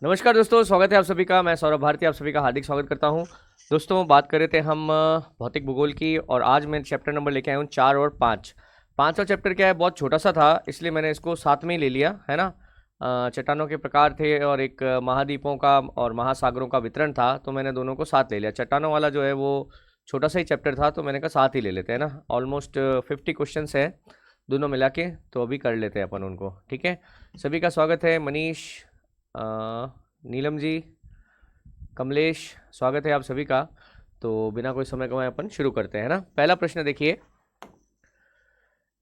नमस्कार दोस्तों, स्वागत है आप सभी का। मैं सौरभ भारती आप सभी का हार्दिक स्वागत करता हूं। दोस्तों, बात कर रहे थे हम भौतिक भूगोल की, और आज मैं चैप्टर नंबर लेके आया हूँ 4 और 5। पाँचवा चैप्टर क्या है, बहुत छोटा सा था, इसलिए मैंने इसको साथ में ही ले लिया है ना। चट्टानों के प्रकार थे और एक महाद्वीपों का और महासागरों का वितरण था, तो मैंने दोनों को साथ ले लिया। चट्टानों वाला जो है वो छोटा सा ही चैप्टर था, तो मैंने कहा साथ ही ले लेते हैं ना। ऑलमोस्ट 50 क्वेश्चन है दोनों मिला के, तो अभी कर लेते हैं अपन उनको। ठीक है, सभी का स्वागत है। मनीष, नीलम जी, कमलेश, स्वागत है आप सभी का। तो बिना कोई समय गंवाए अपन शुरू करते हैं ना। पहला प्रश्न देखिए,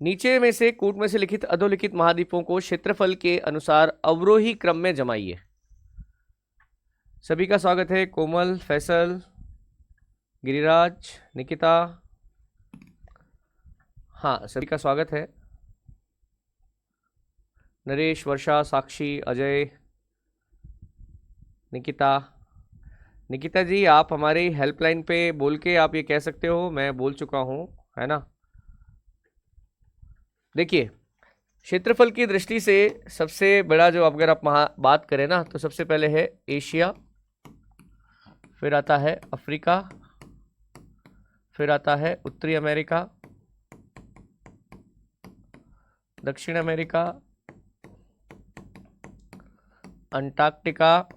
नीचे में से कूट में से लिखित अधोलिखित महाद्वीपों को क्षेत्रफल के अनुसार अवरोही क्रम में जमाइए। सभी का स्वागत है। कोमल, फैसल, गिरिराज, निकिता, हाँ सभी का स्वागत है। नरेश, वर्षा, साक्षी, अजय, निकिता। निकिता जी, आप हमारी हेल्पलाइन पे बोल के आप ये कह सकते हो, मैं बोल चुका हूं, है ना। देखिए, क्षेत्रफल की दृष्टि से सबसे बड़ा जो, अगर आप बात करें ना, तो सबसे पहले है एशिया, फिर आता है अफ्रीका, फिर आता है उत्तरी अमेरिका, दक्षिण अमेरिका, अंटार्कटिका,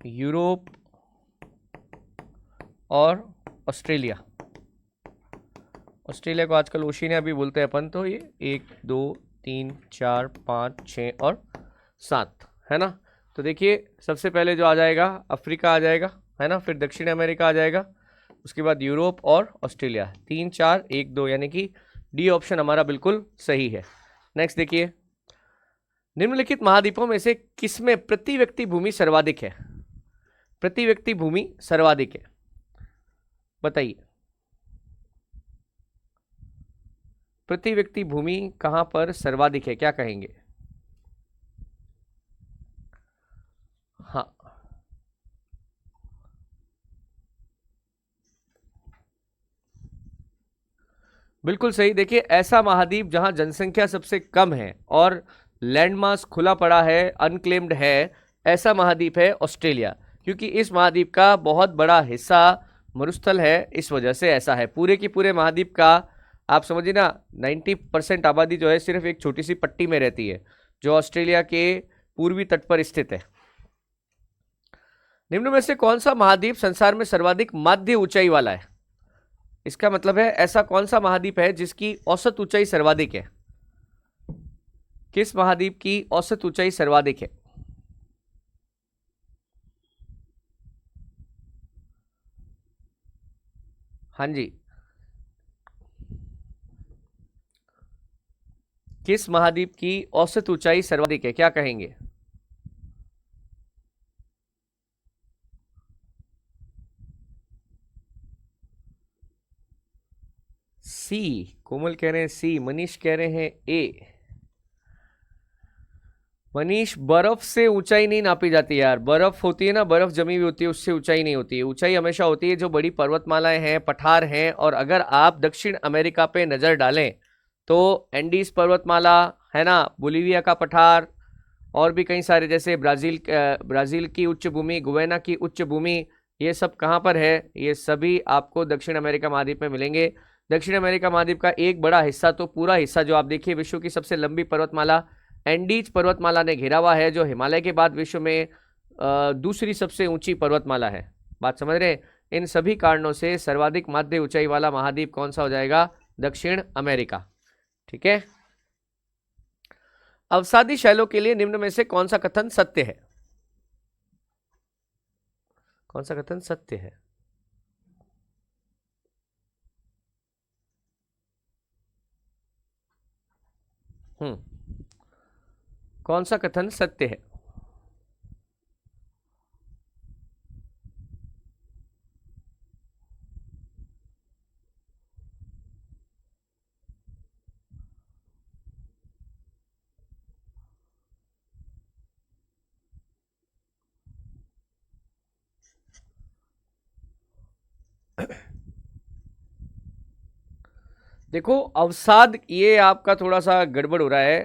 यूरोप और ऑस्ट्रेलिया। ऑस्ट्रेलिया को आजकल ओशिनिया भी बोलते हैं अपन। तो ये 1 2 3 4 5 6 और 7 है ना। तो देखिए, सबसे पहले जो आ जाएगा अफ्रीका आ जाएगा, है ना, फिर दक्षिण अमेरिका आ जाएगा, उसके बाद यूरोप और ऑस्ट्रेलिया। 3 4 1 2, यानी कि डी ऑप्शन हमारा बिल्कुल सही है। नेक्स्ट देखिए, निम्नलिखित महाद्वीपों में से किसमें प्रति व्यक्ति भूमि सर्वाधिक है? प्रति व्यक्ति भूमि सर्वाधिक है, बताइए। प्रति व्यक्ति भूमि कहां पर सर्वाधिक है, क्या कहेंगे? हाँ, बिल्कुल सही। देखिए, ऐसा महाद्वीप जहां जनसंख्या सबसे कम है और लैंडमास खुला पड़ा है, अनक्लेम्ड है, ऐसा महाद्वीप है ऑस्ट्रेलिया। क्योंकि इस महाद्वीप का बहुत बड़ा हिस्सा मरुस्थल है, इस वजह से ऐसा है। पूरे की पूरे महाद्वीप का आप समझिए ना, 90% आबादी जो है सिर्फ एक छोटी सी पट्टी में रहती है, जो ऑस्ट्रेलिया के पूर्वी तट पर स्थित है। निम्न में से कौन सा महाद्वीप संसार में सर्वाधिक माध्य ऊंचाई वाला है? इसका मतलब है, ऐसा कौन सा महाद्वीप है जिसकी औसत ऊंचाई सर्वाधिक है? किस महाद्वीप की औसत ऊंचाई सर्वाधिक है? हाँ जी, किस महाद्वीप की औसत ऊंचाई सर्वाधिक है, क्या कहेंगे? सी, कोमल कह रहे हैं सी, मनीष कह रहे हैं ए। मनीष, बर्फ से ऊंचाई नहीं नापी जाती यार। बर्फ होती है ना, बर्फ जमी हुई होती है, उससे ऊंचाई नहीं होती है। ऊंचाई हमेशा होती है जो बड़ी पर्वतमालाएं हैं, पठार हैं। और अगर आप दक्षिण अमेरिका पे नजर डालें तो एंडीज पर्वतमाला है ना, बोलीविया का पठार, और भी कई सारे, जैसे ब्राजील की उच्च भूमि, गुयाना की उच्च भूमि, ये सब कहाँ पर है? ये सभी आपको दक्षिण अमेरिका महाद्वीप में मिलेंगे। दक्षिण अमेरिका महाद्वीप का एक बड़ा हिस्सा, तो पूरा हिस्सा जो आप देखिए, विश्व की सबसे लंबी पर्वतमाला एंडीज पर्वतमाला ने घेरा हुआ है, जो हिमालय के बाद विश्व में दूसरी सबसे ऊंची पर्वतमाला है। बात समझ रहे हैं? इन सभी कारणों से सर्वाधिक माध्य ऊंचाई वाला महाद्वीप कौन सा हो जाएगा? दक्षिण अमेरिका। ठीक है। अवसादी शैलों के लिए निम्न में से कौन सा कथन सत्य है? कौन सा कथन सत्य है? कौन सा कथन सत्य है? देखो, अवसाद ये आपका थोड़ा सा गड़बड़ हो रहा है।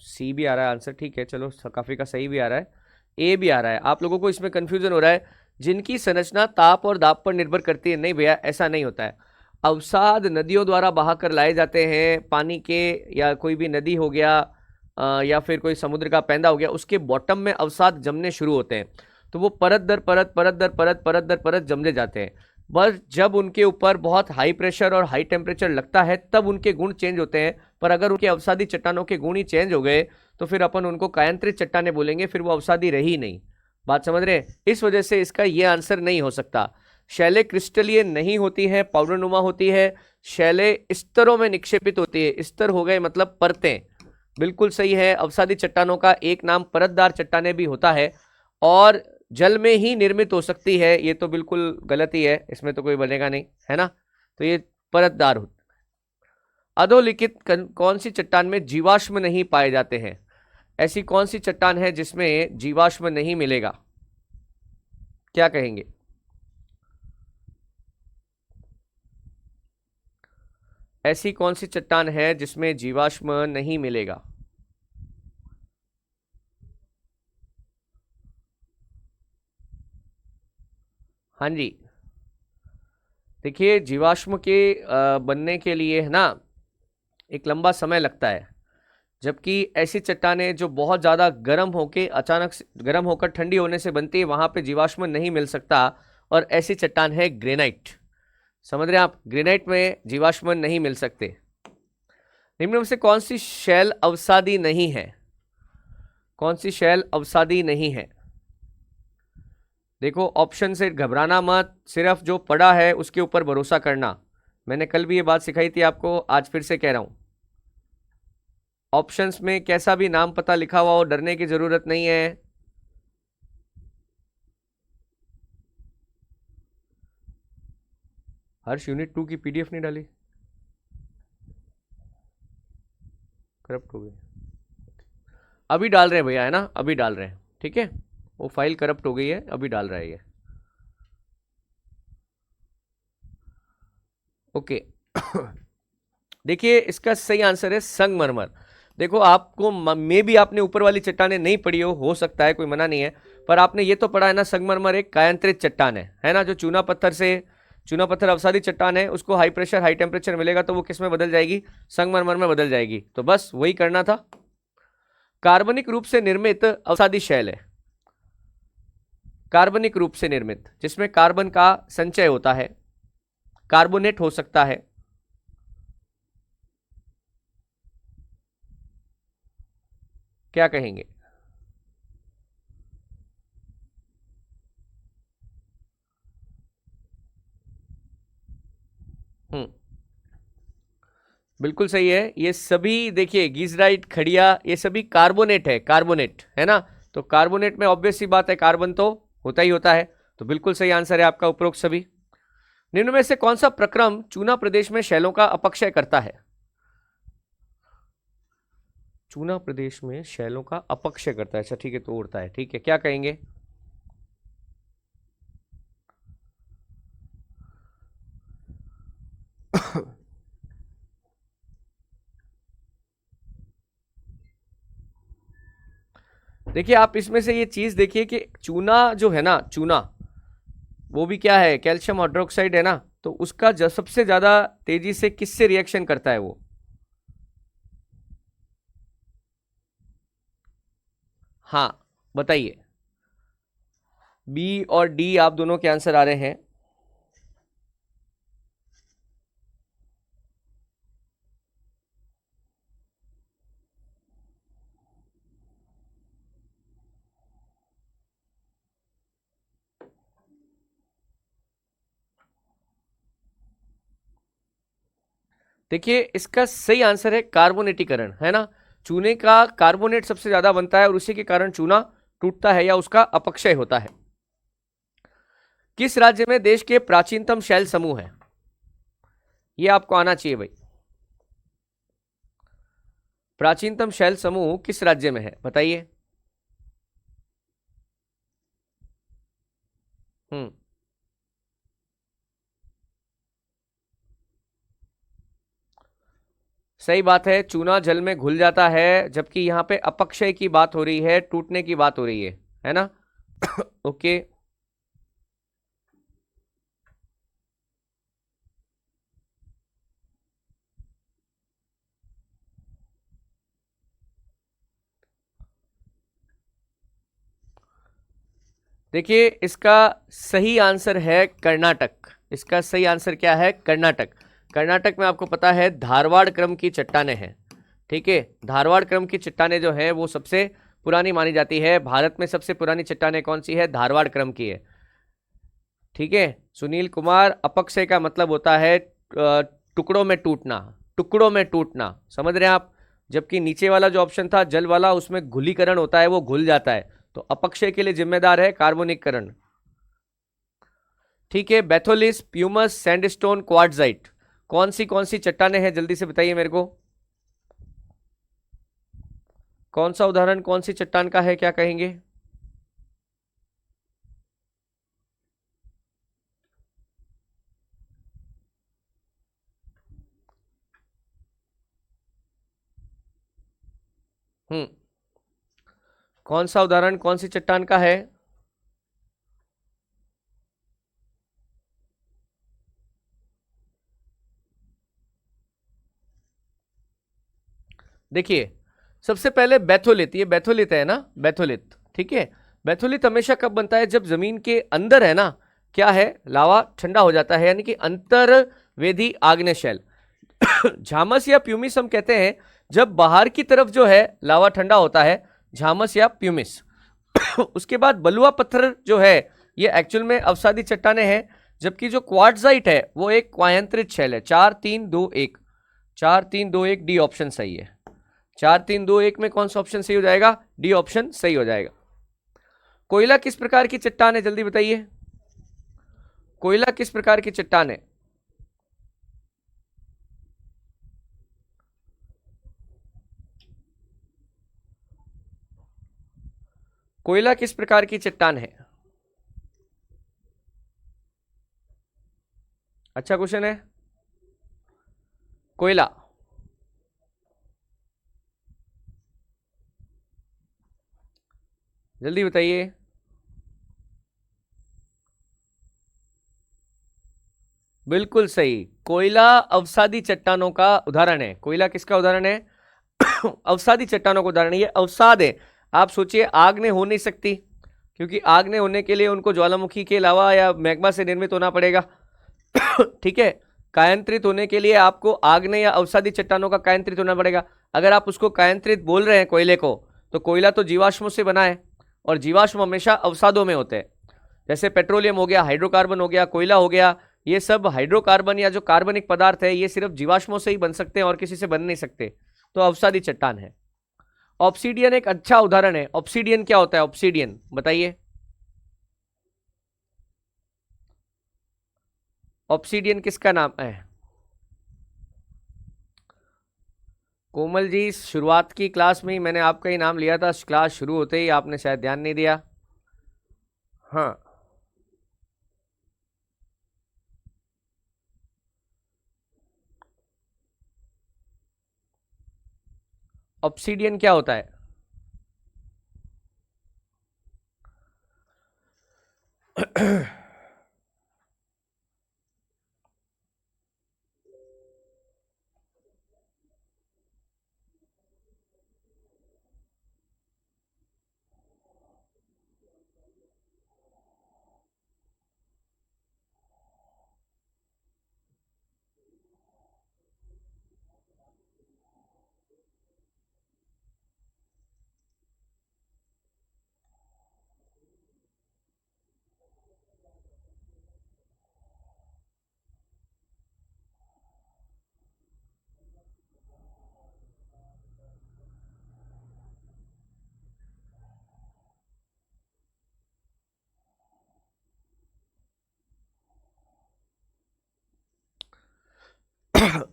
सी भी आ रहा है आंसर, ठीक है, चलो काफी का सही भी आ रहा है, ए भी आ रहा है। आप लोगों को इसमें कंफ्यूजन हो रहा है, जिनकी संरचना ताप और दाब पर निर्भर करती है। नहीं भैया, ऐसा नहीं होता है। अवसाद नदियों द्वारा बहाकर लाए जाते हैं पानी के, या कोई भी नदी हो गया या फिर कोई समुद्र का पैंदा हो गया, उसके बॉटम में अवसाद जमने शुरू होते हैं। तो वो परत दर परत परत दर परत परत दर परत जमने जाते हैं। बस जब उनके ऊपर बहुत हाई प्रेशर और हाई टेम्परेचर लगता है तब उनके गुण चेंज होते हैं। पर अगर उनके अवसादी चट्टानों के गुण ही चेंज हो गए तो फिर अपन उनको कायांतरित चट्टानें बोलेंगे, फिर वो अवसादी रही नहीं। बात समझ रहे हैं? इस वजह से इसका ये आंसर नहीं हो सकता। शैलें क्रिस्टलीय नहीं होती है, पाउडरनुमा होती है। शैलें स्तरों में निक्षेपित होती है। स्तर हो गए मतलब परतें। बिल्कुल सही है। अवसादी चट्टानों का एक नाम परतदार चट्टानें भी होता है, और जल में ही निर्मित हो सकती है। ये तो बिल्कुल गलत ही है, इसमें तो कोई बनेगा नहीं, है ना। तो ये परतदार हो। अधोलिखित कौन सी चट्टान में जीवाश्म नहीं पाए जाते हैं? ऐसी कौन सी चट्टान है जिसमें जीवाश्म नहीं मिलेगा? क्या कहेंगे? ऐसी कौन सी चट्टान है जिसमें जीवाश्म नहीं मिलेगा? हाँ जी, देखिए जीवाश्म के बनने के लिए है ना एक लंबा समय लगता है। जबकि ऐसी चट्टानें जो बहुत ज़्यादा गर्म होके अचानक से गर्म होकर ठंडी होने से बनती है, वहां पे जीवाश्म नहीं मिल सकता। और ऐसी चट्टान है ग्रेनाइट। समझ रहे हैं आप? ग्रेनाइट में जीवाश्म नहीं मिल सकते। निम्न में से कौन सी शैल अवसादी नहीं है? कौन सी शैल अवसादी नहीं है? देखो, ऑप्शन से घबराना मत, सिर्फ जो पढ़ा है उसके ऊपर भरोसा करना। मैंने कल भी ये बात सिखाई थी आपको, आज फिर से कह रहा हूं। ऑप्शंस में कैसा भी नाम पता लिखा हुआ हो, डरने की जरूरत नहीं है। हर्ष यूनिट 2 की पीडीएफ नहीं डाली? करप्ट हो गई? अभी डाल रहे हैं भैया, है ना, अभी डाल रहे हैं, ठीक है। वो फाइल करप्ट हो गई है, अभी डाल रहा है ये। ओके। देखिए, इसका सही आंसर है संगमरमर। देखो, आपको मे भी आपने ऊपर वाली चट्टानें नहीं पढ़ी हो सकता है, कोई मना नहीं है। पर आपने ये तो पढ़ा है ना, संगमरमर एक कायांतरित चट्टान है ना, जो चूना पत्थर अवसादी चट्टान है, उसको हाई प्रेशर हाई टेम्परेचर मिलेगा तो वो किस में बदल जाएगी? संगमरमर में बदल जाएगी। तो बस वही करना था। कार्बनिक रूप से निर्मित अवसादी शैल है। कार्बनिक रूप से निर्मित, जिसमें कार्बन का संचय होता है, कार्बोनेट हो सकता है। क्या कहेंगे? हम्म, बिल्कुल सही है। ये सभी देखिए, गीजराइट, खड़िया, ये सभी कार्बोनेट है, कार्बोनेट है ना। तो कार्बोनेट में ऑब्वियस सी बात है, कार्बन तो होता ही होता है। तो बिल्कुल सही आंसर है आपका उपरोक्त सभी। निम्न में से कौन सा प्रक्रम चूना प्रदेश में शैलों का अपक्षय करता है? चूना प्रदेश में शैलों का अपक्षय करता है, अच्छा ठीक है, तोड़ता है, ठीक है, क्या कहेंगे? देखिए, आप इसमें से ये चीज देखिए कि चूना जो है ना, चूना वो भी क्या है, कैल्शियम हाइड्रोक्साइड है ना। तो उसका सबसे ज्यादा तेजी से किससे रिएक्शन करता है वो? हाँ, बताइए। बी और डी आप दोनों के आंसर आ रहे हैं। देखिए, इसका सही आंसर है कार्बोनेटीकरण, है ना। चूने का कार्बोनेट सबसे ज्यादा बनता है और उसी के कारण चूना टूटता है या उसका अपक्षय होता है। किस राज्य में देश के प्राचीनतम शैल समूह है? ये आपको आना चाहिए भाई। प्राचीनतम शैल समूह किस राज्य में है, बताइए। हम्म, सही बात है, चूना जल में घुल जाता है, जबकि यहाँ पे अपक्षय की बात हो रही है, टूटने की बात हो रही है ना। ओके। देखिए, इसका सही आंसर है कर्नाटक। इसका सही आंसर क्या है? कर्नाटक। कर्नाटक में आपको पता है धारवाड़ क्रम की चट्टानें हैं। ठीक है, धारवाड़ क्रम की चट्टानें जो है वो सबसे पुरानी मानी जाती है। भारत में सबसे पुरानी चट्टानें कौन सी है? धारवाड़ क्रम की है। ठीक है सुनील कुमार, अपक्षय का मतलब होता है टुकड़ों में टूटना, टुकड़ों में टूटना, समझ रहे हैं आप। जबकि नीचे वाला जो ऑप्शन था जल वाला, उसमें घुलीकरण होता है, वो घुल जाता है। तो अपक्षय के लिए जिम्मेदार है कार्बोनिकरण। ठीक है, बैथोलिस, प्यूमस, सैंडस्टोन, क्वार्ट्जाइट, कौन सी चट्टानें हैं? जल्दी से बताइए मेरे को। कौन सा उदाहरण कौन सी चट्टान का है, क्या कहेंगे? हम्म, कौन सा उदाहरण कौन सी चट्टान का है? देखिए, सबसे पहले बैथोलित, ये बैथोलित है ना, बैथोलित। ठीक है, बैथोलित हमेशा कब बनता है? जब जमीन के अंदर है ना, क्या है, लावा ठंडा हो जाता है, यानी कि अंतर्वेदी आग्नेय शैल। झामस या प्यूमिस हम कहते हैं जब बाहर की तरफ जो है लावा ठंडा होता है, झामस या प्यूमिस। उसके बाद बलुआ पत्थर जो है ये एक्चुअल में अवसादी चट्टाने हैं, जबकि जो क्वार्ट्जाइट है वो एक क्वायंत्रित शैल है। 4-3-2-1, 4-3-2-1 डी ऑप्शन सही है। 4-3-2-1 में कौन सा ऑप्शन सही हो जाएगा? डी ऑप्शन सही हो जाएगा। कोयला किस प्रकार की चट्टान है? जल्दी बताइए, कोयला किस प्रकार की चट्टान है? कोयला किस प्रकार की चट्टान है? अच्छा क्वेश्चन है। कोयला, जल्दी बताइए। बिल्कुल सही, कोयला अवसादी चट्टानों का उदाहरण है। कोयला किसका उदाहरण है? अवसादी चट्टानों का उदाहरण है। ये अवसाद है। आप सोचिए, आग ने हो नहीं सकती, क्योंकि आग ने होने के लिए उनको ज्वालामुखी के अलावा या मैग्मा से निर्मित होना पड़ेगा। ठीक है, कायांतरित होने के लिए आपको आग्नेय या अवसादी चट्टानों का कायांतरित होना पड़ेगा। अगर आप उसको कायांतरित बोल रहे हैं कोयले को, तो कोयला तो जीवाश्मों से बना है, और जीवाश्म हमेशा अवसादों में होते हैं। जैसे पेट्रोलियम हो गया, हाइड्रोकार्बन हो गया, कोयला हो गया, ये सब हाइड्रोकार्बन या जो कार्बनिक पदार्थ है ये सिर्फ जीवाश्मों से ही बन सकते हैं और किसी से बन नहीं सकते। तो अवसादी चट्टान है। ऑब्सीडियन एक अच्छा उदाहरण है। ऑब्सीडियन क्या होता है? ऑब्सीडियन बताइए, ऑब्सीडियन किसका नाम है? कोमल जी, शुरुआत की क्लास में ही मैंने आपका ही नाम लिया था, क्लास शुरू होते ही आपने शायद ध्यान नहीं दिया। हाँ, ऑब्सीडियन क्या होता है?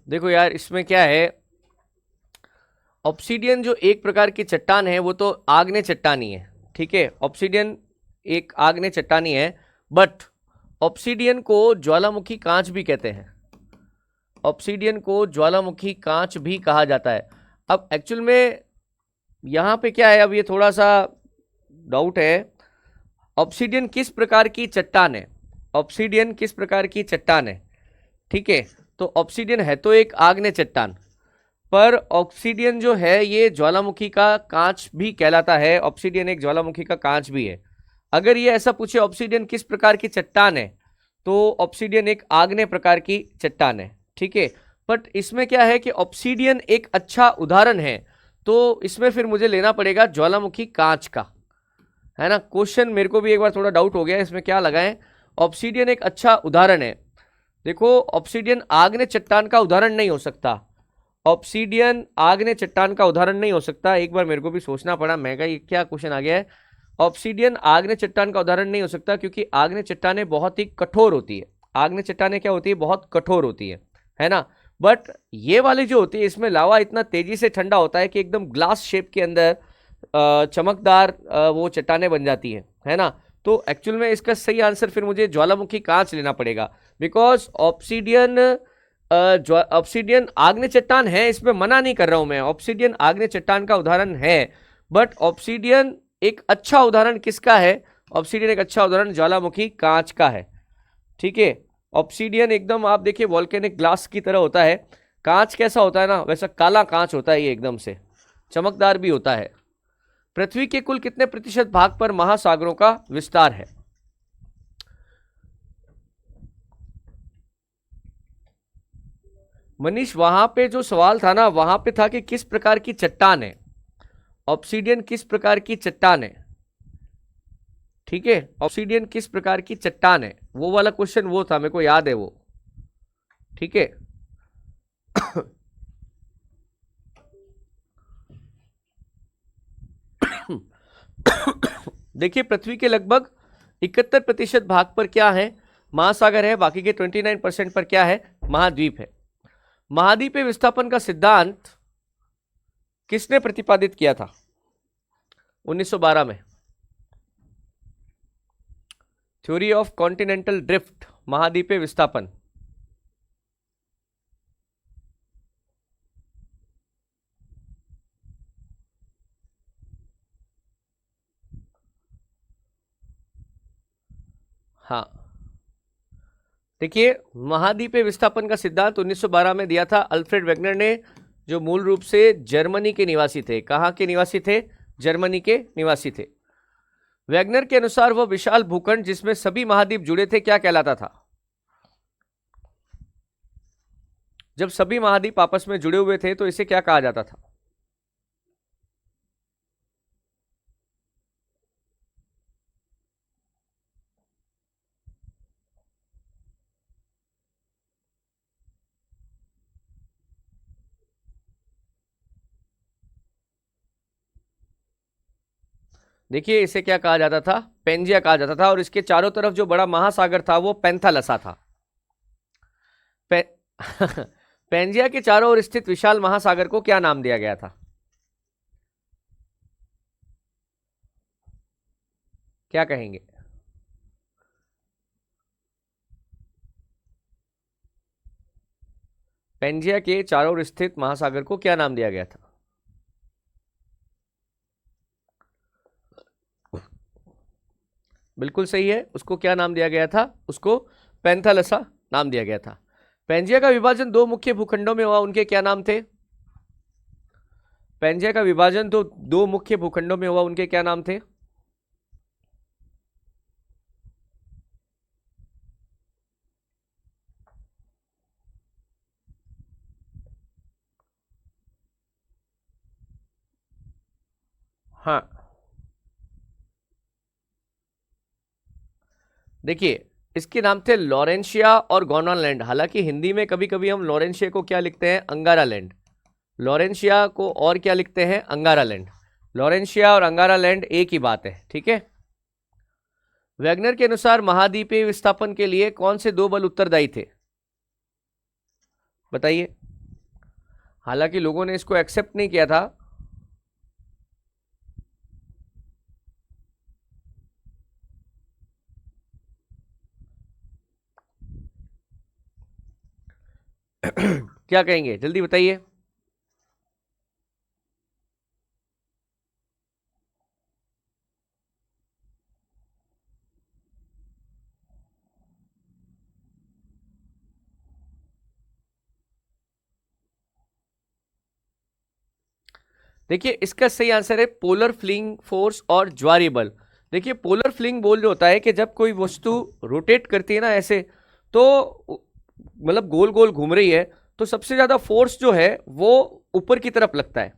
देखो यार, इसमें क्या है, ऑब्सीडियन जो एक प्रकार की चट्टान है वो तो आग्नेय चट्टानी है। ठीक है, ऑब्सीडियन एक आग्नेय चट्टानी है, बट ऑब्सीडियन को ज्वालामुखी कांच भी कहते हैं। ऑब्सीडियन को ज्वालामुखी कांच भी कहा जाता है। अब एक्चुअल में यहाँ पे क्या है, अब ये थोड़ा सा डाउट है। ऑब्सीडियन किस प्रकार की चट्टान है? ऑब्सीडियन किस प्रकार की चट्टान है? ठीक है, तो ऑब्सीडियन है तो एक आग्नेय चट्टान, पर ऑब्सीडियन जो है ये ज्वालामुखी का कांच भी कहलाता है। ऑब्सीडियन एक ज्वालामुखी का कांच भी है। अगर ये ऐसा पूछे ऑब्सीडियन किस प्रकार की चट्टान है, तो ऑब्सीडियन एक आग्नेय प्रकार की चट्टान है। ठीक है, बट इसमें क्या है कि ऑब्सीडियन एक अच्छा उदाहरण है, तो इसमें फिर मुझे लेना पड़ेगा ज्वालामुखी कांच का, है ना। क्वेश्चन मेरे को भी एक बार थोड़ा डाउट हो गया इसमें क्या लगाएं। ऑब्सीडियन एक अच्छा उदाहरण है। देखो, ऑब्सीडियन आग्नेय चट्टान का उदाहरण नहीं हो सकता। ऑब्सीडियन आग्नेय चट्टान का उदाहरण नहीं हो सकता। एक बार मेरे को भी सोचना पड़ा, मैं कहा ये क्या क्वेश्चन आ गया है। ऑब्सीडियन आग्नेय चट्टान का उदाहरण नहीं हो सकता, क्योंकि आग्नेय चट्टानें बहुत ही कठोर होती है। आग्नेय चट्टानें क्या होती है? बहुत कठोर होती है ना। बट ये वाली जो होती है, इसमें लावा इतना तेजी से ठंडा होता है कि एकदम ग्लास शेप के अंदर चमकदार वो चट्टानें बन जाती है ना। तो एक्चुअल में इसका सही आंसर फिर मुझे ज्वालामुखी कांच लेना पड़ेगा, बिकॉज ऑब्सीडियन ऑब्सीडियन आग्नेय चट्टान है, इसमें मना नहीं कर रहा हूं मैं, ऑब्सीडियन आग्नेय चट्टान का उदाहरण है। बट ऑब्सीडियन एक अच्छा उदाहरण किसका है? ऑब्सीडियन एक अच्छा उदाहरण ज्वालामुखी कांच का है। ठीक है, ऑब्सीडियन एकदम आप देखिए वॉल्केनिक ग्लास की तरह होता है। कांच कैसा होता है ना, वैसा काला कांच होता है, ये एकदम से चमकदार भी होता है। पृथ्वी के कुल कितने प्रतिशत भाग पर महासागरों का विस्तार है? मनीष, वहां पे जो सवाल था ना, वहां पे था कि किस प्रकार की चट्टान है, ऑब्सीडियन किस प्रकार की चट्टान है। ठीक है, ऑब्सीडियन किस प्रकार की चट्टान है, वो वाला क्वेश्चन वो था, मेरे को याद है वो। ठीक है। देखिए, पृथ्वी के लगभग 71% भाग पर क्या है? महासागर है। बाकी के 29% पर क्या है? महाद्वीप है। महाद्वीपीय विस्थापन का सिद्धांत किसने प्रतिपादित किया था 1912 में? थ्योरी ऑफ कॉन्टिनेंटल ड्रिफ्ट, महाद्वीपीय विस्थापन। हाँ, देखिए, महाद्वीपीय विस्थापन का सिद्धांत 1912 में दिया था अल्फ्रेड वेगनर ने, जो मूल रूप से जर्मनी के निवासी थे। कहां के निवासी थे? जर्मनी के निवासी थे। वेगनर के अनुसार वह विशाल भूखंड जिसमें सभी महाद्वीप जुड़े थे क्या कहलाता था? जब सभी महाद्वीप आपस में जुड़े हुए थे तो इसे क्या कहा जाता था? देखिए, इसे क्या कहा जाता था? पेंजिया कहा जाता था। और इसके चारों तरफ जो बड़ा महासागर था वो पेंथालसा था। पे... पेंजिया के चारों ओर स्थित विशाल महासागर को क्या नाम दिया गया था? क्या कहेंगे? पेंजिया के चारों ओर स्थित महासागर को क्या नाम दिया गया था? बिल्कुल सही है, उसको क्या नाम दिया गया था? उसको पेंथालसा नाम दिया गया था। पेंजिया का विभाजन दो मुख्य भूखंडों में हुआ, उनके क्या नाम थे? पेंजिया का विभाजन तो दो मुख्य भूखंडों में हुआ, उनके क्या नाम थे? हाँ, देखिए, इसके नाम थे लॉरेंशिया और गोनालैंड। हालांकि हिंदी में कभी कभी हम लॉरेंशिया को क्या लिखते हैं? अंगारा लैंड। लॉरेंशिया को और क्या लिखते हैं? अंगारा लैंड। लॉरेंशिया और अंगारा लैंड एक ही बात है। ठीक है। वैगनर के अनुसार महाद्वीपीय विस्थापन के लिए कौन से दो बल उत्तरदायी थे? बताइए। हालांकि लोगों ने इसको एक्सेप्ट नहीं किया था। क्या कहेंगे, जल्दी बताइए। देखिए इसका सही आंसर है पोलर फ्लिंग फोर्स और ज्वारीय बल। देखिए पोलर फ्लिंग बोल जो होता है कि जब कोई वस्तु रोटेट करती है ना ऐसे, तो मतलब गोल गोल घूम रही है, तो सबसे ज्यादा फोर्स जो है वो ऊपर की तरफ लगता है।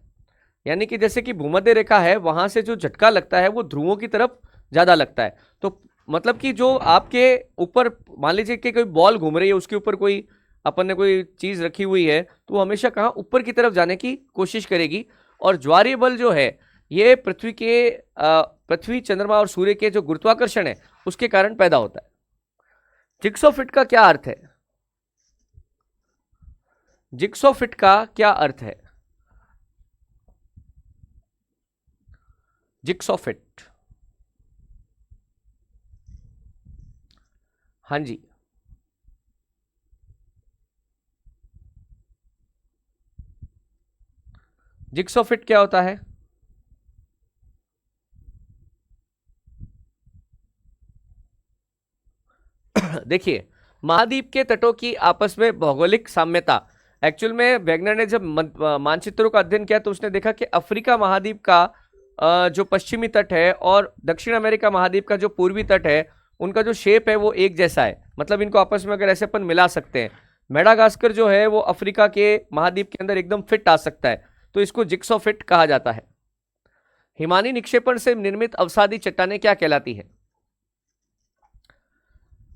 यानी कि जैसे कि भूमध्य रेखा है, वहां से जो झटका लगता है वो ध्रुवों की तरफ ज्यादा लगता है। तो मतलब कि जो आपके ऊपर मान लीजिए कि कोई बॉल घूम रही है, उसके ऊपर कोई अपन ने कोई चीज रखी हुई है, तो वो हमेशा कहाँ ऊपर की तरफ जाने की कोशिश करेगी। और ज्वारीय बल जो है ये पृथ्वी चंद्रमा और सूर्य के जो गुरुत्वाकर्षण है उसके कारण पैदा होता है। जिग्सो फिट का क्या अर्थ है? जिग्सो फिट का क्या अर्थ है? Jigsaw fit. हाँ जी। जिग्सो फिट क्या होता है? देखिए महाद्वीप के तटों की आपस में भौगोलिक साम्यता, एक्चुअल में वैगनर ने जब मानचित्रों का अध्ययन किया तो उसने देखा कि अफ्रीका महाद्वीप का जो पश्चिमी तट है और दक्षिण अमेरिका महाद्वीप का जो पूर्वी तट है, उनका जो शेप है वो एक जैसा है। मतलब इनको आपस में अगर ऐसे अपन मिला सकते हैं, मेडागास्कर जो है वो अफ्रीका के महाद्वीप के अंदर एकदम फिट आ सकता है, तो इसको जिक्सो फिट कहा जाता है। हिमानी निक्षेपण से निर्मित अवसादी चट्टानें क्या कहलाती है?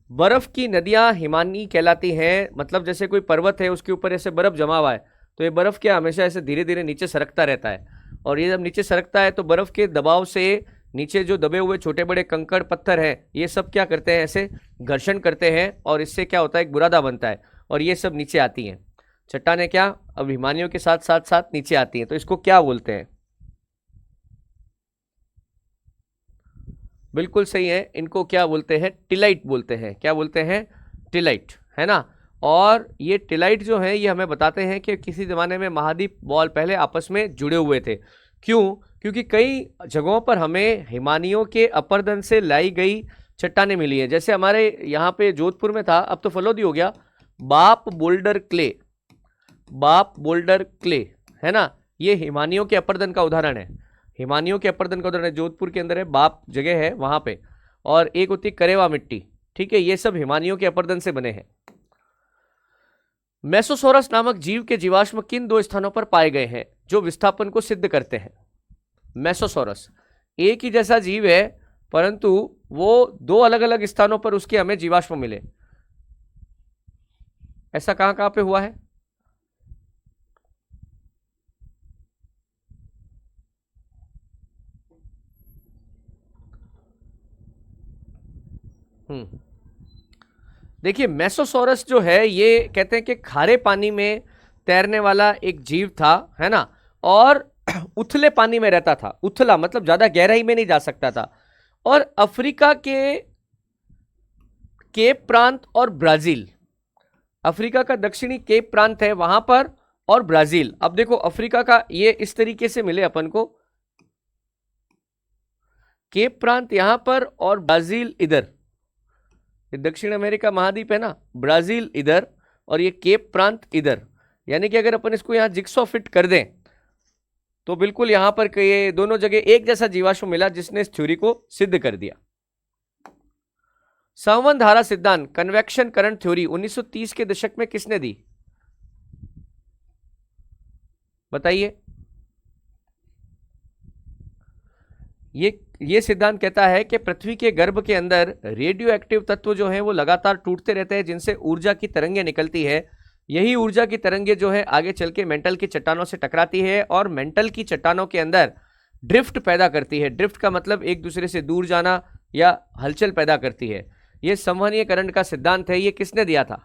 बर्फ की नदियां हिमानी कहलाती हैं। मतलब जैसे कोई पर्वत है उसके ऊपर ऐसे बर्फ जमा हुआ है, तो ये बर्फ क्या हमेशा ऐसे धीरे धीरे नीचे सरकता रहता है, और ये जब नीचे सरकता है तो बर्फ के दबाव से नीचे जो दबे हुए छोटे बड़े कंकड़ पत्थर हैं ये सब क्या करते हैं, ऐसे घर्षण करते हैं, और इससे क्या होता है, एक बुरादा बनता है, और ये सब नीचे आती हैं चट्टानें। क्या अब हिमानियों के साथ साथ साथ नीचे आती हैं, तो इसको क्या बोलते हैं? बिल्कुल सही है, इनको क्या बोलते हैं? टिलाइट बोलते हैं। क्या बोलते हैं? टिलाइट, है ना। और ये टिलाइट जो है ये हमें बताते हैं कि किसी जमाने में महाद्वीप बॉल पहले आपस में जुड़े हुए थे। क्यों? क्योंकि कई जगहों पर हमें हिमानियों के अपरदन से लाई गई चट्टानें मिली है। जैसे हमारे यहाँ पे जोधपुर में था, अब तो फलोदी हो गया, बाप बोल्डर क्ले। बाप बोल्डर क्ले, है ना, ये हिमानियों के अपरदन का उदाहरण है। हिमानियों के अपरदन का उदाहरण है, जोधपुर के अंदर है, बाप जगह है वहां पे। और एक होती करेवा मिट्टी, ठीक है, ये सब हिमानियों के अपरदन से बने हैं। मेसोसोरस नामक जीव के जीवाश्म किन दो स्थानों पर पाए गए हैं जो विस्थापन को सिद्ध करते हैं? मेसोसोरस एक ही जैसा जीव है, परंतु वो दो अलग अलग स्थानों पर उसके हमें जीवाश्म मिले। ऐसा कहां कहां पे हुआ है? हम्म देखिए मेसोसोरस जो है ये कहते हैं कि खारे पानी में तैरने वाला एक जीव था, है ना, और उथले पानी में रहता था। उथला मतलब ज्यादा गहराई में नहीं जा सकता था। और अफ्रीका के केप प्रांत और ब्राजील, अफ्रीका का दक्षिणी केप प्रांत है वहां पर, और ब्राजील, अब देखो अफ्रीका का ये इस तरीके से मिले अपन को, केप प्रांत यहां पर और ब्राजील इधर, दक्षिण अमेरिका महाद्वीप है ना, ब्राजील इधर और ये केप प्रांत इधर। यानी कि अगर अपन इसको यहां जिक्सो फिट कर दें तो बिल्कुल यहां पर ये दोनों जगह एक जैसा जीवाश्म मिला जिसने इस थ्योरी को सिद्ध कर दिया। संवहन धारा सिद्धांत कन्वेक्शन करंट थ्योरी 1930 के दशक में किसने दी? बताइए। ये सिद्धांत कहता है कि पृथ्वी के गर्भ के अंदर रेडियो एक्टिव तत्व जो हैं वो लगातार टूटते रहते हैं, जिनसे ऊर्जा की तरंगें निकलती है। यही ऊर्जा की तरंगें जो है आगे चल के मेंटल की चट्टानों से टकराती है और मेंटल की चट्टानों के अंदर ड्रिफ्ट पैदा करती है। ड्रिफ्ट का मतलब एक दूसरे से दूर जाना या हलचल पैदा करती है। यह संवहनीय करंट का सिद्धांत है, ये किसने दिया था?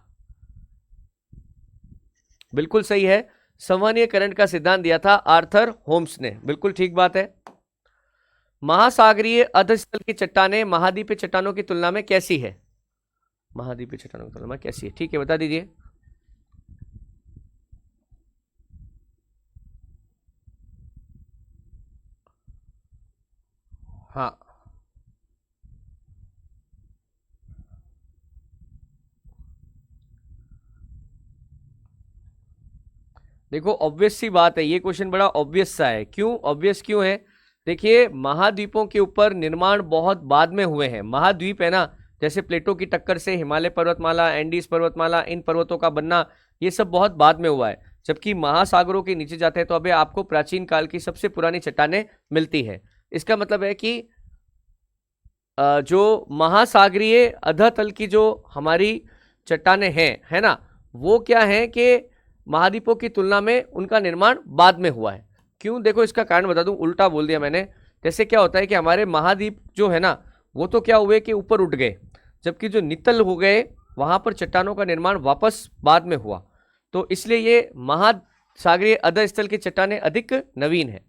बिल्कुल सही है, संवहनीय करंट का सिद्धांत दिया था आर्थर होम्स ने। बिल्कुल ठीक बात है। महासागरीय अधस्थल की चट्टानें महाद्वीपीय चट्टानों की तुलना में कैसी है? महाद्वीपीय चट्टानों की तुलना में कैसी है, ठीक है, बता दीजिए। हाँ, देखो ऑब्वियस सी बात है, ये क्वेश्चन बड़ा ऑब्वियस सा है। क्यों ऑब्वियस क्यों है? देखिए महाद्वीपों के ऊपर निर्माण बहुत बाद में हुए हैं। महाद्वीप है ना, जैसे प्लेटों की टक्कर से हिमालय पर्वतमाला, एंडीज पर्वतमाला, इन पर्वतों का बनना, ये सब बहुत बाद में हुआ है। जबकि महासागरों के नीचे जाते हैं तो अभी आपको प्राचीन काल की सबसे पुरानी चट्टानें मिलती है। इसका मतलब है कि जो महासागरीय अधतल की जो हमारी चट्टानें हैं, है ना, वो क्या है कि महाद्वीपों की तुलना में उनका निर्माण बाद में हुआ है। क्यों? देखो इसका कारण बता दूं, उल्टा बोल दिया मैंने। जैसे क्या होता है कि हमारे महाद्वीप जो है ना, वो तो क्या हुए कि ऊपर उठ गए, जबकि जो नितल हो गए वहां पर चट्टानों का निर्माण वापस बाद में हुआ। तो इसलिए ये महासागरीय अधस्थल की चट्टानें अधिक नवीन है।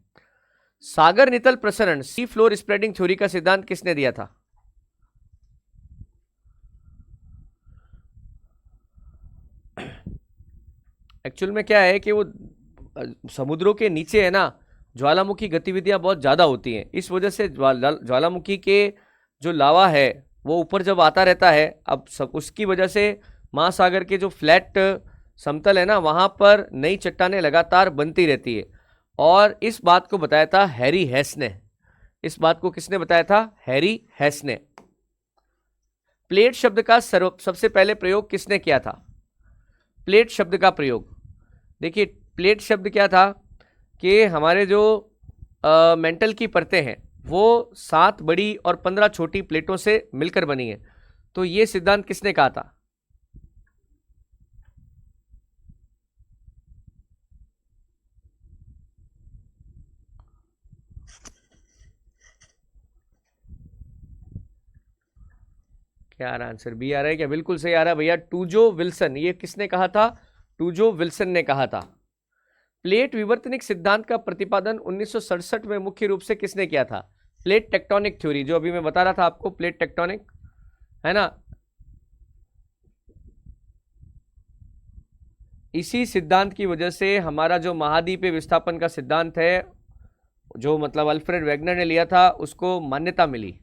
सागर नितल प्रसरण, सी फ्लोर स्प्रेडिंग थ्योरी का सिद्धांत किसने दिया था? एक्चुअल में क्या है कि वो समुद्रों के नीचे है ना, ज्वालामुखी गतिविधियां बहुत ज्यादा होती हैं। इस वजह से ज्वालामुखी के जो लावा है वो ऊपर जब आता रहता है, अब सब उसकी वजह से महासागर के जो फ्लैट समतल है ना, वहां पर नई चट्टानें लगातार बनती रहती है। और इस बात को बताया था हैरी हेस ने। इस बात को किसने बताया था? हैरी हेस ने। प्लेट शब्द का सबसे पहले प्रयोग किसने किया था? प्लेट शब्द का प्रयोग, देखिए प्लेट शब्द क्या था कि हमारे जो मेंटल की परतें हैं वो 7 बड़ी और 15 छोटी प्लेटों से मिलकर बनी है। तो ये सिद्धांत किसने कहा था? क्या आ रहा आंसर? बी आ रहा है क्या? बिल्कुल सही आ रहा है भैया, टूजो विल्सन। ये किसने कहा था? टूजो विल्सन ने कहा था। प्लेट विवर्तनिक सिद्धांत का प्रतिपादन 1967 में मुख्य रूप से किसने किया था? प्लेट टेक्टोनिक थ्योरी, जो अभी मैं बता रहा था आपको, प्लेट टेक्टोनिक, है ना। इसी सिद्धांत की वजह से हमारा जो महाद्वीपीय विस्थापन का सिद्धांत है, जो मतलब अल्फ्रेड वेगनर ने लिया था, उसको मान्यता मिली,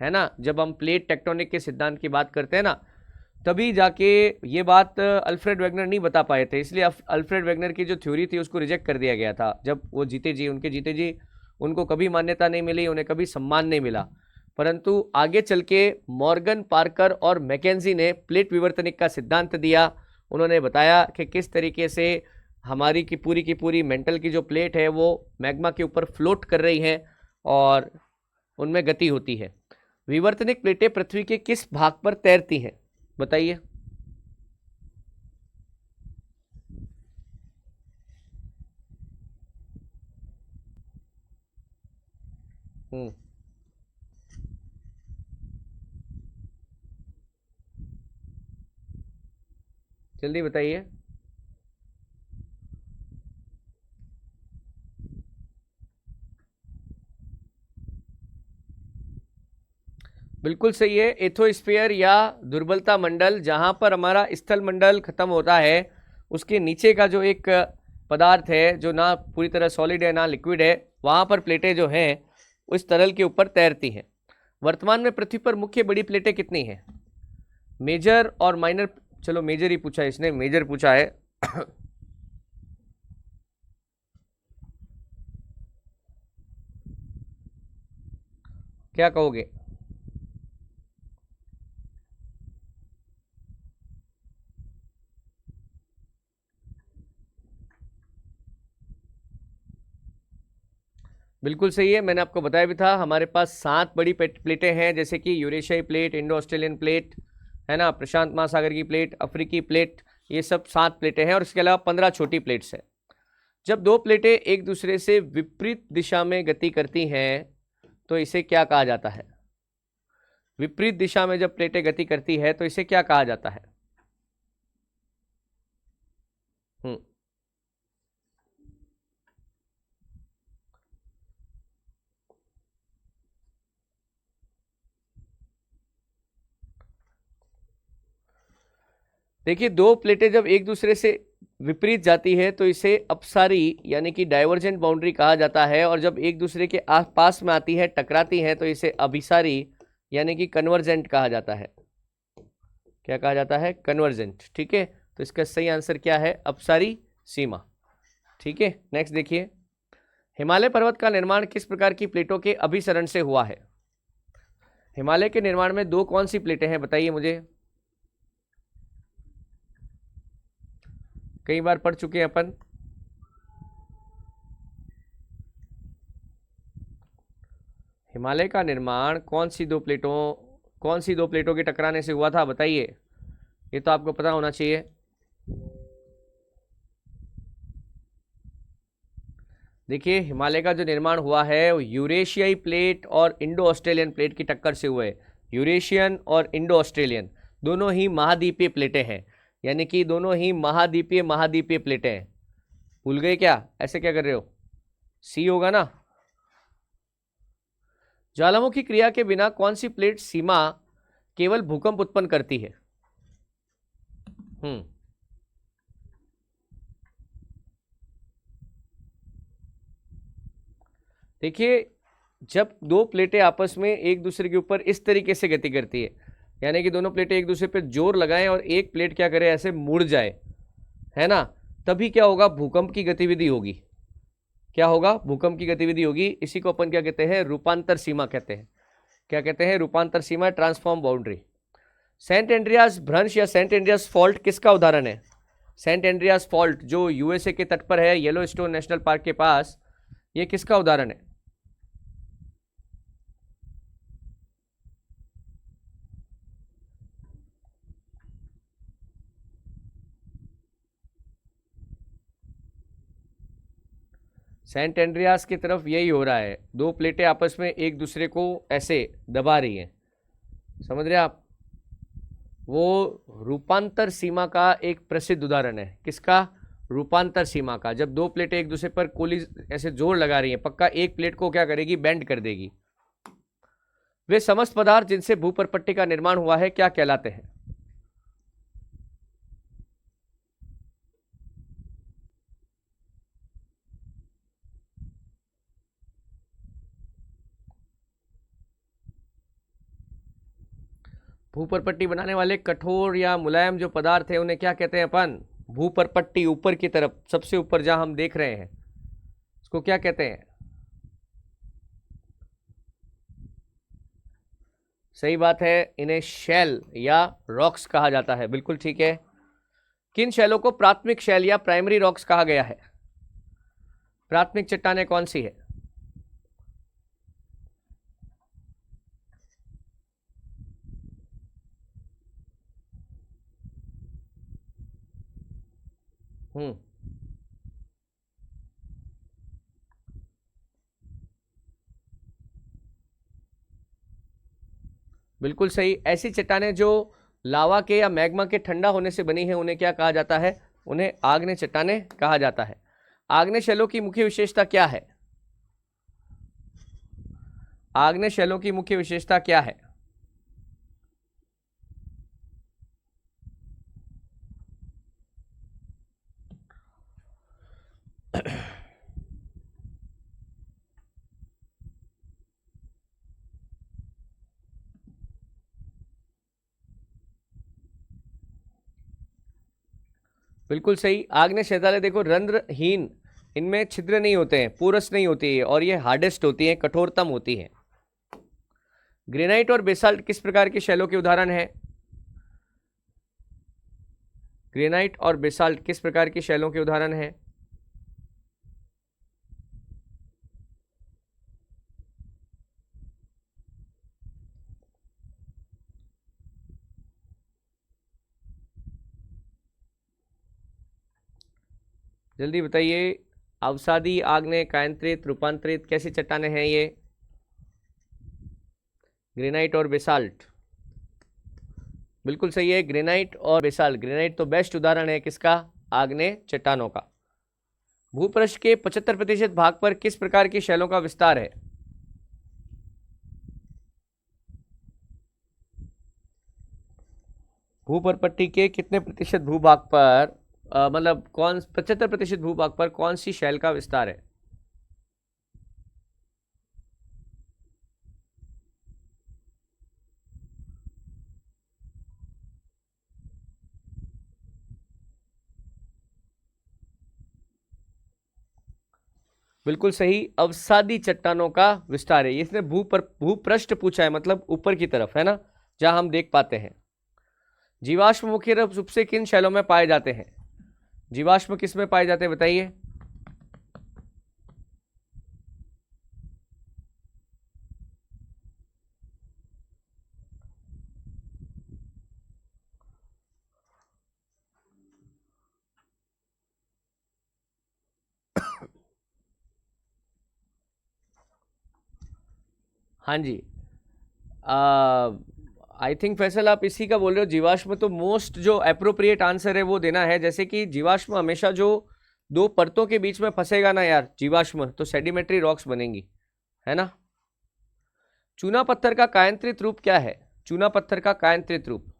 है ना। जब हम प्लेट टेक्टोनिक के सिद्धांत की बात करते हैं ना, तभी जाके ये बात अल्फ्रेड वेगनर नहीं बता पाए थे। इसलिए अल्फ्रेड वेगनर की जो थ्योरी थी उसको रिजेक्ट कर दिया गया था। जब वो जीते जी, उनके जीते जी, उनको कभी मान्यता नहीं मिली, उन्हें कभी सम्मान नहीं मिला। परंतु आगे चल के मॉर्गन, पार्कर और मैकेंजी ने प्लेट विवर्तनिक का सिद्धांत दिया। उन्होंने बताया कि किस तरीके से हमारी की पूरी मेंटल की जो प्लेट है वो मैग्मा के ऊपर फ्लोट कर रही है और उनमें गति होती है। विवर्तनिक प्लेटें पृथ्वी के किस भाग पर तैरती हैं? बताइए। हम्म, जल्दी बताइए। बिल्कुल सही है, एथोस्फीयर या दुर्बलता मंडल, जहां पर हमारा स्थल मंडल खत्म होता है, उसके नीचे का जो एक पदार्थ है जो ना पूरी तरह सॉलिड है ना लिक्विड है, वहां पर प्लेटें जो हैं उस तरल के ऊपर तैरती हैं। वर्तमान में पृथ्वी पर मुख्य बड़ी प्लेटें कितनी हैं? मेजर और माइनर, चलो मेजर ही पूछा है इसने, मेजर पूछा है। क्या कहोगे? बिल्कुल सही है, मैंने आपको बताया भी था। हमारे पास 7 बड़ी प्लेटें हैं, जैसे कि यूरेशियाई प्लेट, इंडो ऑस्ट्रेलियन प्लेट, है ना, प्रशांत महासागर की प्लेट, अफ्रीकी प्लेट, ये सब 7 प्लेटें हैं। और इसके अलावा 15 छोटी प्लेट्स हैं। जब दो प्लेटें एक दूसरे से विपरीत दिशा में गति करती हैं तो इसे क्या कहा जाता है? विपरीत दिशा में जब प्लेटें गति करती है तो इसे क्या कहा जाता है? हम्म, देखिए दो प्लेटें जब एक दूसरे से विपरीत जाती है तो इसे अपसारी यानी कि डाइवर्जेंट बाउंड्री कहा जाता है, और जब एक दूसरे के पास में आती है, टकराती है, तो इसे अभिसारी यानी कि कन्वर्जेंट कहा जाता है। क्या कहा जाता है? कन्वर्जेंट। ठीक है, तो इसका सही आंसर क्या है? अपसारी सीमा। ठीक है, नेक्स्ट देखिए, हिमालय पर्वत का निर्माण किस प्रकार की प्लेटों के अभिसरण से हुआ है? हिमालय के निर्माण में दो कौन सी प्लेटें हैं, बताइए मुझे। कई बार पढ़ चुके हैं अपन। हिमालय का निर्माण कौन सी दो प्लेटों के टकराने से हुआ था, बताइए। ये तो आपको पता होना चाहिए। देखिए, हिमालय का जो निर्माण हुआ है वो यूरेशियाई प्लेट और इंडो ऑस्ट्रेलियन प्लेट की टक्कर से हुआ है। यूरेशियन और इंडो ऑस्ट्रेलियन दोनों ही महाद्वीपीय प्लेटें हैं, यानी कि दोनों ही महाद्वीपीय प्लेटें हैं। भूल गए क्या? ऐसे क्या कर रहे हो? सी होगा ना। ज्वालामुखी क्रिया के बिना कौन सी प्लेट सीमा केवल भूकंप उत्पन्न करती है? देखिए, जब दो प्लेटें आपस में एक दूसरे के ऊपर इस तरीके से गति करती है, यानी कि दोनों प्लेटें एक दूसरे पर जोर लगाएं और एक प्लेट क्या करे, ऐसे मुड़ जाए, है ना, तभी क्या होगा? भूकंप की गतिविधि होगी। क्या होगा? भूकंप की गतिविधि होगी। इसी को अपन क्या कहते हैं? रूपांतर सीमा कहते हैं। क्या कहते हैं? रूपांतर सीमा, ट्रांसफॉर्म बाउंड्री। सेंट एंड्रियास भ्रंश या सेंट एंड्रियास फॉल्ट किसका उदाहरण है? सेंट एंड्रियास फॉल्ट जो यूएसए के तट पर है, येलोस्टोन नेशनल पार्क के पास, ये किसका उदाहरण है? सेंट एंड्रियास की तरफ यही हो रहा है, दो प्लेटें आपस में एक दूसरे को ऐसे दबा रही हैं, समझ रहे आप? वो रूपांतर सीमा का एक प्रसिद्ध उदाहरण है। किसका? रूपांतर सीमा का। जब दो प्लेटें एक दूसरे पर कोली ऐसे जोर लगा रही हैं, पक्का एक प्लेट को क्या करेगी? बेंड कर देगी। वे समस्त पदार्थ जिनसे भूपर्पट्टी का निर्माण हुआ है क्या कहलाते हैं? भूपर्पट्टी बनाने वाले कठोर या मुलायम जो पदार्थ है उन्हें क्या कहते हैं अपन? भूपर्पट्टी, ऊपर की तरफ सबसे ऊपर जहां हम देख रहे हैं, उसको क्या कहते हैं? सही बात है, इन्हें शेल या रॉक्स कहा जाता है। बिल्कुल ठीक है। किन शैलों को प्राथमिक शैल या प्राइमरी रॉक्स कहा गया है? प्राथमिक चट्टानें कौन सी है? हम्म, बिल्कुल सही। ऐसी चट्टानें जो लावा के या मैग्मा के ठंडा होने से बनी है उन्हें क्या कहा जाता है? उन्हें आग्नेय चट्टानें कहा जाता है। आग्नेय शैलों की मुख्य विशेषता क्या है? आग्नेय शैलों की मुख्य विशेषता क्या है? बिल्कुल सही। आग्नेय शैवालें देखो रंध्रहीन, इनमें छिद्र नहीं होते हैं, पोरस नहीं होती है, और ये हार्डेस्ट होती है, कठोरतम होती है। ग्रेनाइट और बेसाल्ट किस प्रकार के शैलों के उदाहरण है? ग्रेनाइट और बेसाल्ट किस प्रकार की शैलों के उदाहरण है? जल्दी बताइए। अवसादी, आग्नेय, कायांतरित, रूपांतरित, कैसी चट्टानें हैं ये? ग्रेनाइट और बेसाल्ट। बिल्कुल सही है, ग्रेनाइट और बेसाल्ट। ग्रेनाइट तो बेस्ट उदाहरण है किसका? आग्नेय चट्टानों का। भूपृष्ठ के 75% भाग पर किस प्रकार की शैलों का विस्तार है? भूपर्पट्टी के कितने प्रतिशत भूभाग पर मतलब कौन 75% भूभाग पर कौन सी शैल का विस्तार है? बिल्कुल सही, अवसादी चट्टानों का विस्तार है। इसने भूपृष्ठ पूछा है, मतलब ऊपर की तरफ है ना, जहां हम देख पाते हैं। जीवाश्म मुख्य रूप से किन शैलों में पाए जाते हैं? जीवाश्म किस में पाए जाते हैं बताइए? हाँ जी, आई थिंक फैसल आप इसी का बोल रहे हो। जीवाश्म तो मोस्ट जो अप्रोप्रिएट आंसर है वो देना है। जैसे कि जीवाश्म हमेशा जो दो परतों के बीच में फंसेगा ना यार जीवाश्म, तो सेडिमेंट्री रॉक्स बनेंगी, है ना। चूना पत्थर का कायांतरित रूप क्या है? चूना पत्थर का कायांतरित रूप।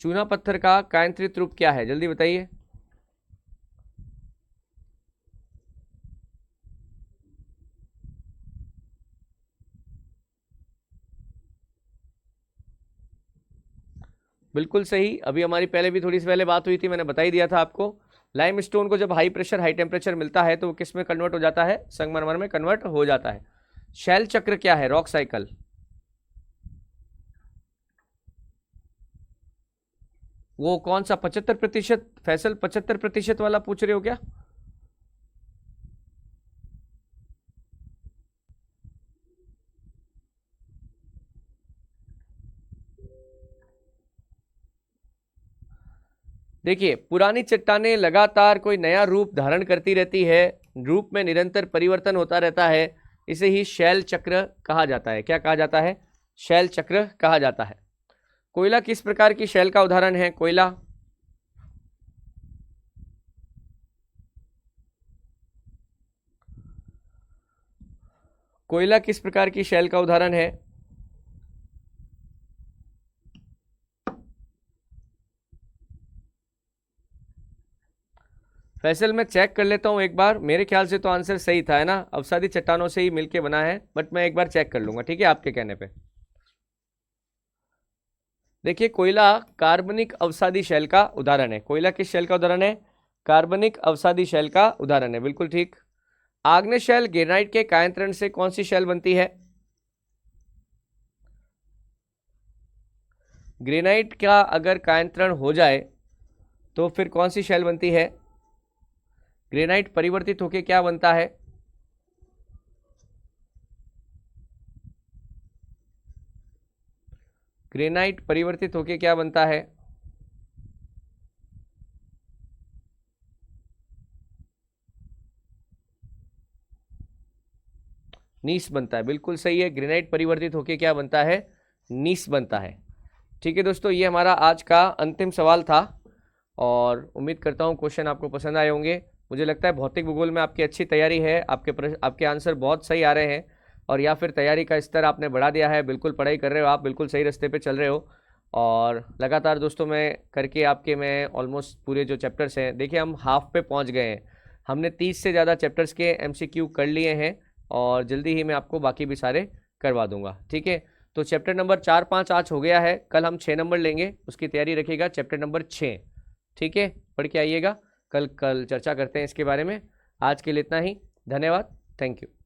चूना पत्थर का कायांतरित रूप क्या है, जल्दी बताइए। बिल्कुल सही, अभी हमारी पहले भी थोड़ी सी पहले बात हुई थी, मैंने बता ही दिया था आपको। लाइम स्टोन को जब हाई प्रेशर हाई टेम्परेचर मिलता है तो वो किस में कन्वर्ट हो जाता है? संगमरमर में कन्वर्ट हो जाता है। शैल चक्र क्या है? Rock cycle. वो कौन सा 75%? फैसल 75% वाला पूछ रहे हो क्या? देखिए, पुरानी चट्टानें लगातार कोई नया रूप धारण करती रहती है, रूप में निरंतर परिवर्तन होता रहता है, इसे ही शैल चक्र कहा जाता है। क्या कहा जाता है? शैल चक्र कहा जाता है। कोयला किस प्रकार की शैल का उदाहरण है? कोयला। कोयला किस प्रकार की शैल का उदाहरण है? फैसल मैं चेक कर लेता हूं एक बार, मेरे ख्याल से तो आंसर सही था, है ना। अवसादी चट्टानों से ही मिलके बना है, बट मैं एक बार चेक कर लूंगा, ठीक है, आपके कहने पे। देखिए, कोयला कार्बनिक अवसादी शैल का उदाहरण है। कोयला किस शैल का उदाहरण है? कार्बनिक अवसादी शैल का उदाहरण है, बिल्कुल ठीक। आग्नेय शैल ग्रेनाइट के कायांतरण से कौन सी शैल बनती है? ग्रेनाइट का अगर कायांतरण हो जाए तो फिर कौन सी शैल बनती है? ग्रेनाइट परिवर्तित होकर क्या बनता है? ग्रेनाइट परिवर्तित होकर क्या बनता है? नीस बनता है, बिल्कुल सही है। ग्रेनाइट परिवर्तित होकर क्या बनता है? नीस बनता है। ठीक है दोस्तों, ये हमारा आज का अंतिम सवाल था और उम्मीद करता हूँ क्वेश्चन आपको पसंद आए होंगे। मुझे लगता है भौतिक भूगोल में आपकी अच्छी तैयारी है, आपके आंसर बहुत सही आ रहे हैं, और या फिर तैयारी का स्तर आपने बढ़ा दिया है, बिल्कुल पढ़ाई कर रहे हो आप, बिल्कुल सही रास्ते पे चल रहे हो। और लगातार दोस्तों मैं करके आपके मैं ऑलमोस्ट पूरे जो चैप्टर्स हैं, देखिए हम हाफ पे पहुँच गए हैं। हमने 30 से ज़्यादा चैप्टर्स के MCQ कर लिए हैं और जल्दी ही मैं आपको बाकी भी सारे करवा दूंगा, ठीक है। तो चैप्टर नंबर 4-5 आज हो गया है, कल हम 6 नंबर लेंगे, उसकी तैयारी रखिएगा। चैप्टर नंबर 6, ठीक है, पढ़ के आइएगा। कल चर्चा करते हैं इसके बारे में। आज के लिए इतना ही, धन्यवाद, थैंक यू।